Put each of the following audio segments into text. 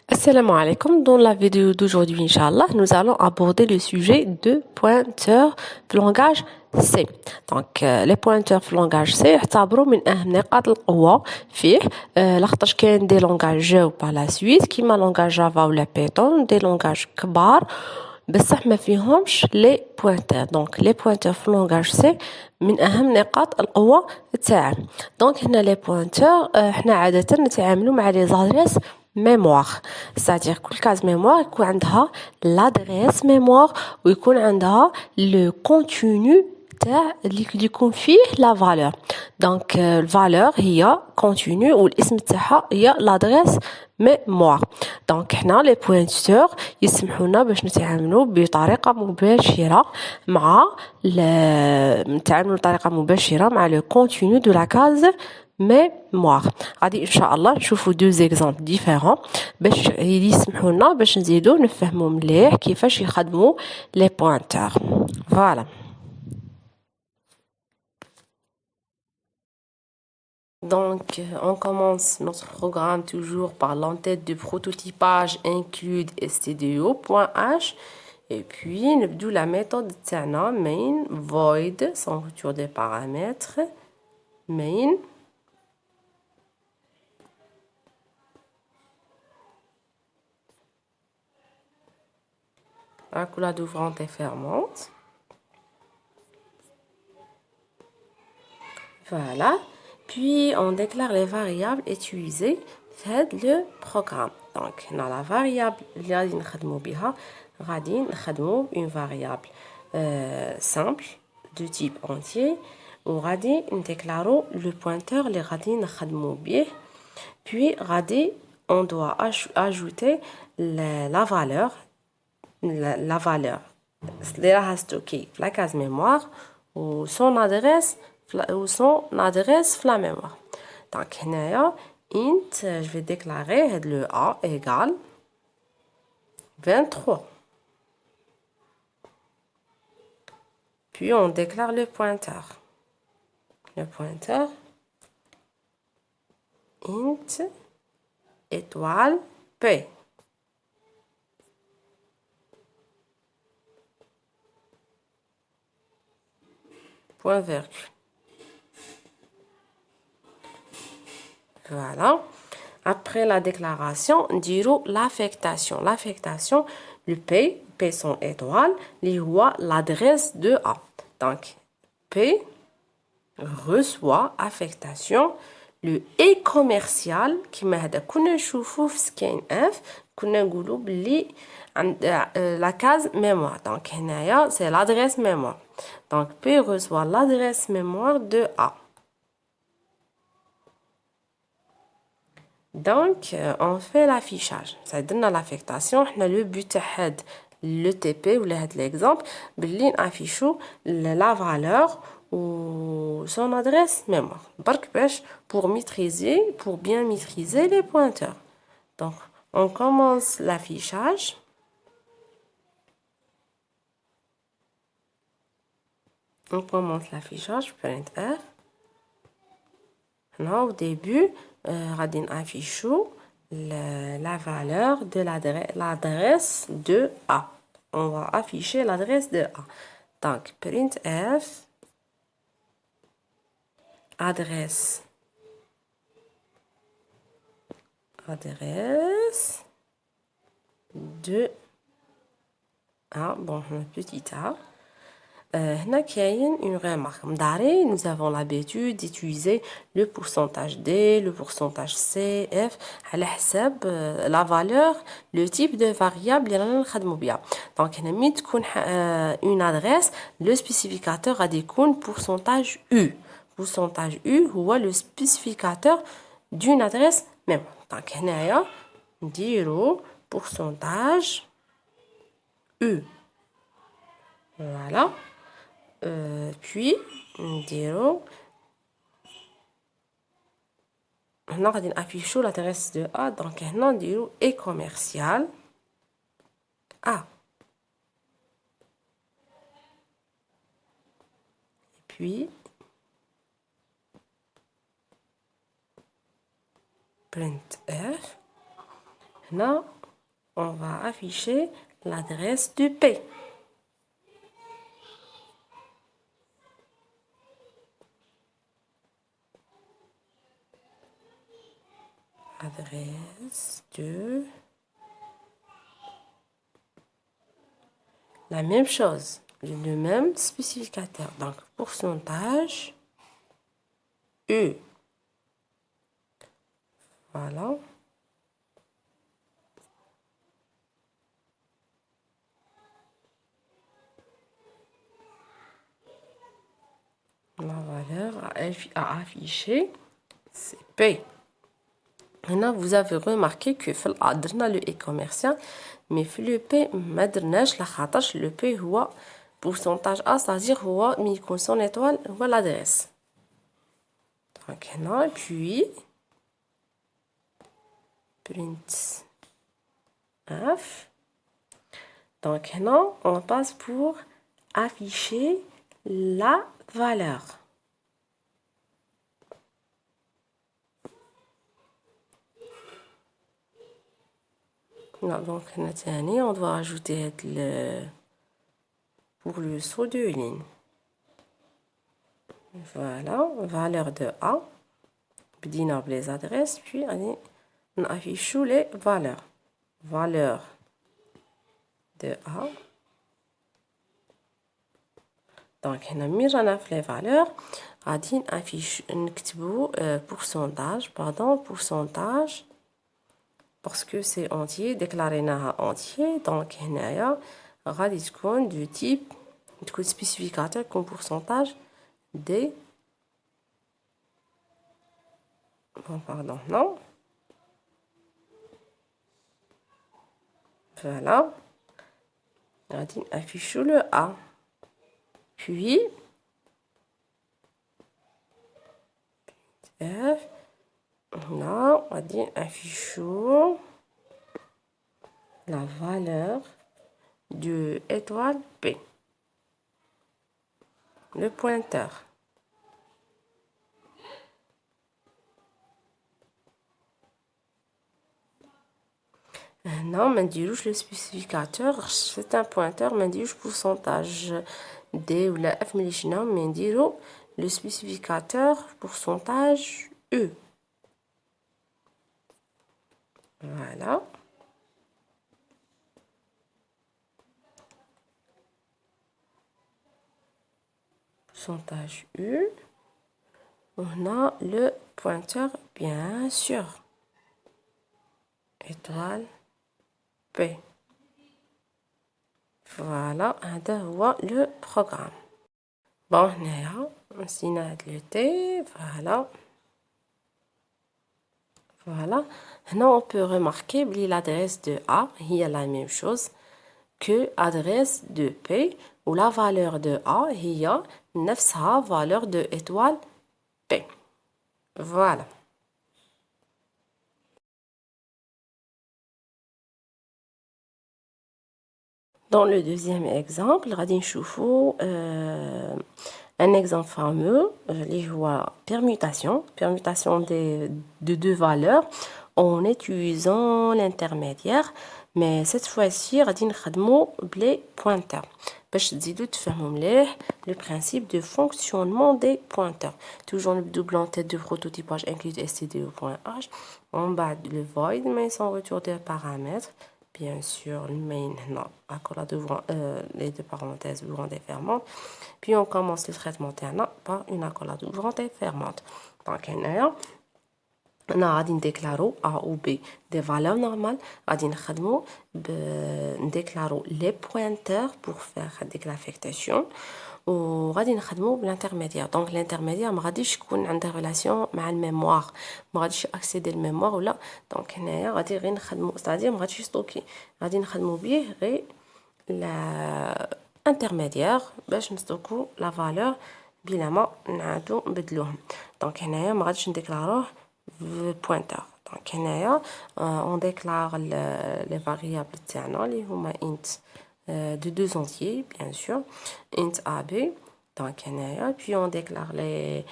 Assalamu alaikum. Dans la vidéo d'aujourd'hui, Inch'Allah, nous allons aborder le sujet de pointeurs في langage C. Donc, les pointeurs في langage C يعتبروا من أهم نقاط القوة فيه لخاطرش كاين دي لونغاج جاو par la suite كيما لونغاج جافا ولا بيتون دي لونغاج كبار بصح ما فيهمش لي بوينتر. دونك لي بوينتر في لونغاج سي من اهم نقاط القوه تاعه. دونك هنا لي بوينتر حنا عاده نتعاملوا مع لي زادريس ميموار، ساتير كل كاز ميموار يكون عندها لادريس ميموار ويكون عندها لو كونتوني تاع اللي يكون فيه لا فالور. دونك الفالور هي كونتوني والاسم تاعها هي لادريس ميموار. دونك حنا لي بوينتور يسمحونا باش نتعاملوا بطريقه مباشره مع نتعاملوا بطريقه مباشره مع لو كونتوني دو لا كاز ميموار. غادي ان شاء الله نشوفوا دو زيكزامبل ديفيرون باش يسمحوا لنا باش نزيدوا نفهموا مليح كيفاش يخدموا لي بوينتور. فوالا. Donc, on commence notre programme toujours par l'entête de prototypage include stdio.h et puis نبدو la méthode تاعنا main void sans retour des paramètres main accolade ouvrante et fermante. Voilà. Puis on déclare les variables utilisées dans le programme. Donc, dans la variable اللي غادي نخدمو بها غادي نخدمو une variable simple de type entier وغادي نديكلارو le pointeur اللي غادي نخدمو بيه. Puis غادي on doit ajouter la valeur اللي راها ستوكي في la case mémoire ou son adresse في la mémoire. Donc هنايا int je vais déclarer le a égale 23. Puis on déclare le pointeur. Le pointeur int étoile p. Point virgule. Voilà. Après la déclaration, on dira l'affectation. L'affectation, le P son étoile, l'adresse de A. Donc, P reçoit affectation. Le E commercial, qui m'a dit qu'on a chauffé scan F, qu'on a goulou la case mémoire. Donc, c'est l'adresse mémoire. Donc, P reçoit l'adresse mémoire de A. Donc, on fait l'affichage. Ça donne l'affectation. On a le but de le TP ou l'exemple. On affiche la valeur ou son adresse mémoire. Pour bien maîtriser les pointeurs. Donc, on commence l'affichage. On commence l'affichage. Printf. Là, au début, غادي نافيشو la valeur de l'adresse de A. On va afficher l'adresse de A. Donc, printf adresse de A. Bon, un petit A. هنا كاين une remarque. Nous avons l'habitude d'utiliser le pourcentage D, le pourcentage C, F على حساب la valeur, le type de variable اللي رانا نخدمو بها. Donc هنا ملي تكون une adresse, le spécificateur غادي يكون pourcentage U. Pourcentage U هو le spécificateur d'une adresse même. Donc هنايا نديرو pourcentage U. Voilà. Puis نديرو هنا غادي نافيشو l'adresse de A. Donc هنا نديرو et commercial A. Puis printf هنا on va afficher l'adresse du P. Adresse de... La même chose, le même spécificateur. Donc, pourcentage E. Voilà. La valeur à afficher, c'est P. Maintenant, vous avez remarqué que dans le e-commercial, mais le P, le P, هو pourcentage A, c'est-à-dire هو ملي يكون son étoile هو l'adresse. Donc, هنا, puis, print F. Donc, maintenant, on passe pour afficher la valeur. Donc, on doit ajouter pour le saut de ligne. Voilà, valeur de A. بدينا les adresses, puis on affiche les valeurs. Valeur de A. Donc, on a mis les valeurs. On affiche pourcentage, pourcentage. Parce que c'est entier, déclaré entier. Donc, on a du type, du spécificateur comme pourcentage des... Bon, pardon, non. Voilà. On affiche le A. Puis, F. Là, on dit affiche la valeur de étoile P. Le pointeur. Non, mais le spécificateur, c'est un pointeur, mais le pourcentage D ou la F, mais le spécificateur pourcentage E. Voilà. Pourcentage U. On a le pointeur, bien sûr. Étoile P. Voilà, هذا le programme. Bon, on a le T, voilà. Voilà. Maintenant, on peut remarquer que l'adresse de A est la même chose que l'adresse de P, où la valeur de A est la valeur de étoile P. Voilà. Dans le deuxième exemple, un exemple fameux, les permutation de deux valeurs en utilisant l'intermédiaire, mais cette fois-ci, on va les pointeurs. باش تزيدوا تفهموا مليح le principe de fonctionnement des pointeurs. Toujours le double en tête de prototypage inclut std.h. En bas le void, mais sans retour de paramètres. Bien sûr, le main, non, accolade les deux parenthèses ouvrant et fermantes. Puis on commence le traitement terminal par une accolade ouvrante et fermante. Donc, on a déclaré A ou B des valeurs normales. On déclare les pointeurs pour faire l'affectation. On va l'intermédiaire. Donc, l'intermédiaire, on va une relation avec la mémoire. On va accéder à la mémoire. Donc, c'est-à-dire on va stocker. On va l'intermédiaire. On va stocker la valeur. Donc, on va déclarer le pointeur. Donc, on déclare les variables int de deux entiers, bien sûr, int AB. Donc, puis on déclare les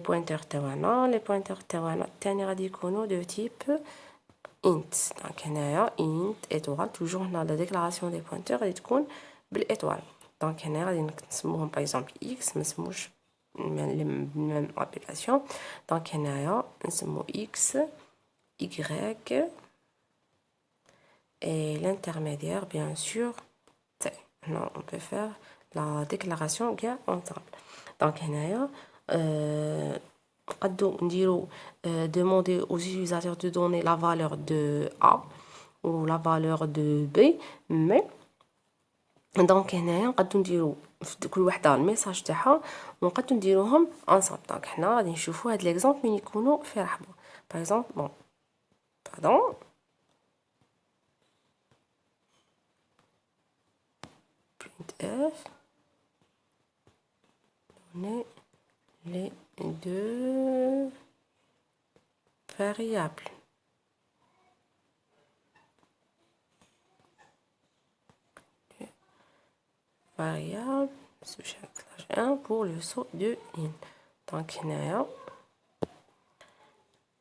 pointeurs T1, les pointeurs T1 de type int. Donc هنايا int étoile toujours هنا la déclaration des pointeurs غادي تكون بالétoile. Donc هنا غادي نسموهم par exemple x ما نسموش même appellation. Donc هنايا نسمو x y et l'intermédiaire bien sûr t. Maintenant on peut faire la déclaration كاع ensemble. Donc هنايا نقدو نديرو demander aux utilisateurs de donner la valeur de A ou la valeur de B, mais دونك هنايا نقدو نديرو في كل وحده الميساج تاعها ونقدو نديروهم ensemble. دونك حنا غادي نشوفو هاد ليكزامبل وين يكونوا في رحبه. باغ اكزومبل بون pardon printf donner les deux variables. Variable sous chaque slash 1 pour le saut de in. Donc هنايا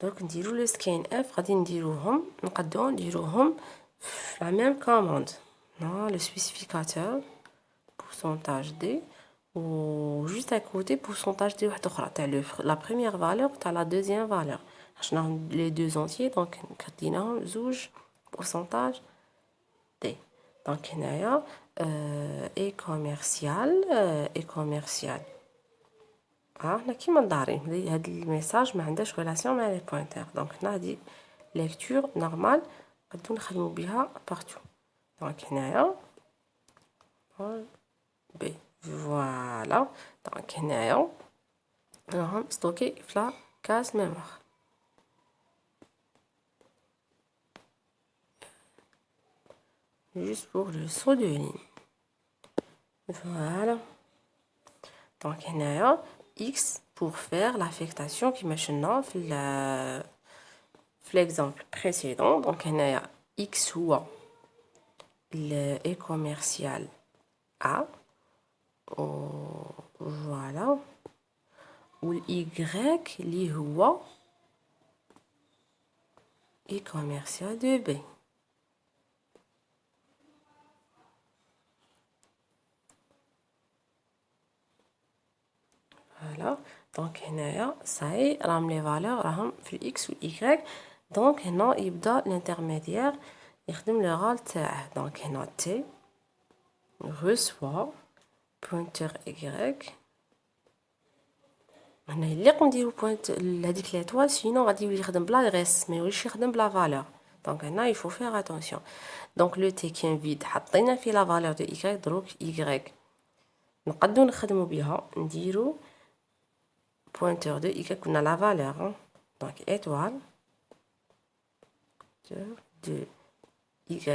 دوك نديرو لو سكين اف غادي نديروهم نقدو نديروهم في لا ميم كوموند. le spécificateur pourcentage d ou juste à côté pourcentage d واحده اخرى تاع la première valeur تاع la deuxième valeur. عشنا les deux entiers donc كديناهم زوج pourcentage d. Donc هنايا et commercial هنا كيما دارين هاد الميساج ما عندهاش ريلاسيون مع لي بوينتر. دونك هنا هادي ليكتور نورمال نقدروا نخدموا بها بارتو. دونك هنايا بي فوالا. دونك هنايا راهم ستوكي في لا كاس ميموار. juste pour le saut de ligne. Voilà. Donc هنايا x pour faire l'affectation كيما شفنا في l'exemple précédent. Donc هنايا x هو le et commercial A voilà و y اللي هو et commercial de B. Voilà. Donc هنايا صاي راهم لي فالور راهم في الاكس و y. دونك هنا يبدا الانترميديير يخدم لو رول تاعه. دونك هنا t reçoit pointeur y. هنا يليق نديرو بوينت لهاديك ليطوال سينو غادي يولي يخدم بلا غيس ما يوليش يخدم بلا فالور. دونك هنا يفو فيغ اتونسيون. دونك لو تي كاين فيد حطينا فيه لا فالور دو y. دروك y نقدو نخدمو بها نديرو pointeur de y كنا la valeur hein. Donc étoile de y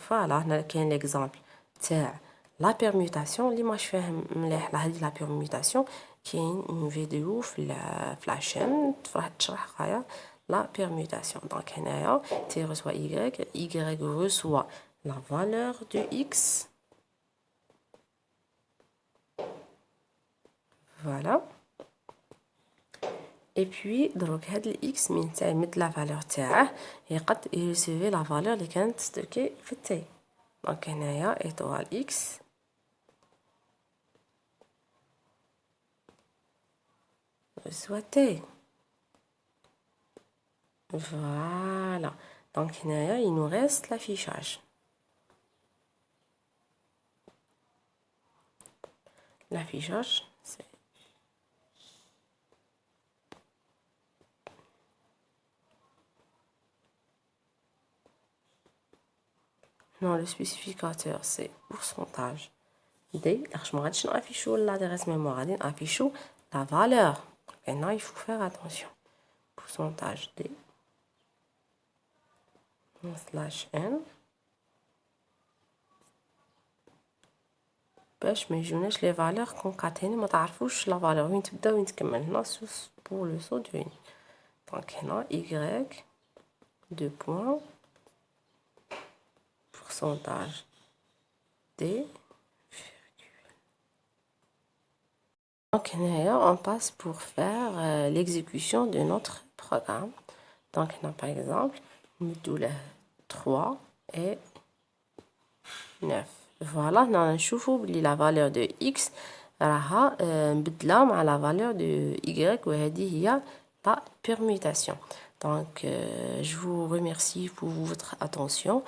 voilà هنا كاين l'exemple تاع la permutation اللي ماش فاهم مليح هذه la permutation كاين une vidéo في la chaîne تشرح غاية la permutation. Donc هنايا t reçoit y reçoit la valeur de x. Voilà. Et puis دروك هاد الاكس من تاع مد لا فالور تاعه يقد يريسيفي لا فالور اللي كانت ستوكي في التي. دونك هنايا ايطوال اكس سوا تي. فوالا. دونك هنايا il nous reste l'affichage. L'affichage c'est non le spécificateur c'est pourcentage d. لاخاطش ما غاديش نافيشو l'adresse mémoire غادي نافيشو la valeur. هنا il faut faire attention. pourcentage d slash n باش ما يجوناش لي فالور كونكاتيني ما تعرفوش لا فالور وين تبدا وين تكمل. هنا سوس بور لو سو دو. دونك هنا y دو بوين pourcentage d. Donc هنايا on passe pour faire l'exécution de notre programme. دونك هنا باغ اكزومبل نمدو له 3 et 9. فوالا هنا نشوفو بلي لا فالور دو x راها مبدله مع لا فالور دو y وهذه هي la permutation. Donc je vous remercie pour votre attention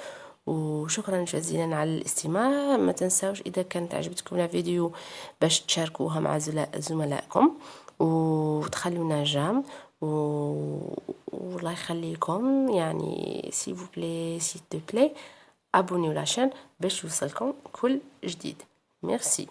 وشكرا جزيلا على الاستماع. ما تنساوش اذا كانت عجبتكم الفيديو باش تشاركوها مع زملائكم وتخلونا جام والله يخليكم يعني s'il vous plaît s'il te plaît abonnez-vous la chaîne باش يوصلكم كل جديد. Merci.